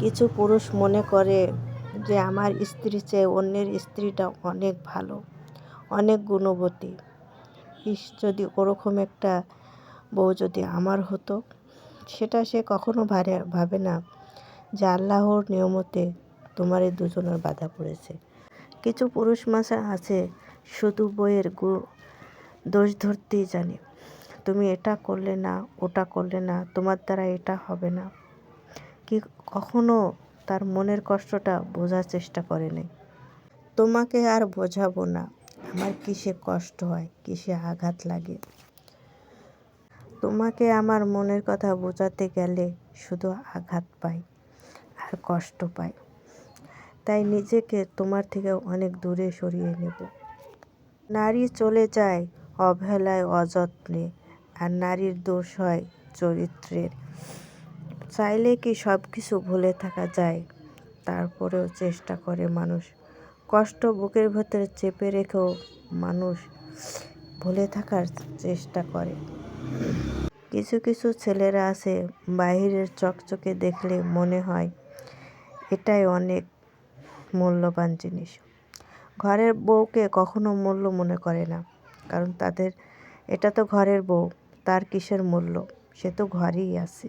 কিছু পুরুষ মনে করে যে আমার স্ত্রীর চেয়ে অন্যের স্ত্রীটা অনেক ভালো, অনেক গুণবতী। ইস, যদি ওরকম একটা বউ যদি আমার হতো। সেটা সে কখনো ভাবে না যে আল্লাহর নিয়মতে তোমার এই দুজনের বাধা পড়েছে। কিছু পুরুষ মাসা আছে শুধু বইয়ের দোষ ধরতেই জানে। তুমি এটা করলে না, ওটা করলে না, তোমার দ্বারা এটা হবে না। কি কখনো তার মনের কষ্টটা বোঝার চেষ্টা করে নাই। তোমাকে আর বোঝাবো না আমার কিসে কষ্ট হয়, কিসে আঘাত লাগে। তোমাকে আমার মনের কথা বোঝাতে গেলে শুধু আঘাত পাই আর কষ্ট পাই। তাই নিজেকে তোমার থেকে অনেক দূরে সরিয়ে নেব। নারী চলে যায় অবহেলায়, অযত্নে, আর নারীর দোষ হয় চরিত্রের। চাইলে কি সব কিছু ভুলে থাকা যায়? তারপরেও চেষ্টা করে মানুষ। কষ্ট বুকের ভেতরে চেপে রেখেও মানুষ ভুলে থাকার চেষ্টা করে। কিছু কিছু ছেলেরা আছে বাহিরের চকচকে দেখলে মনে হয় এটাই অনেক মূল্যবান জিনিস। ঘরের বউকে কখনো মূল্য মনে করে না, কারণ তাদের এটা তো ঘরের বউ, তার কিসের মূল্য, সে তো ঘরেই আছে।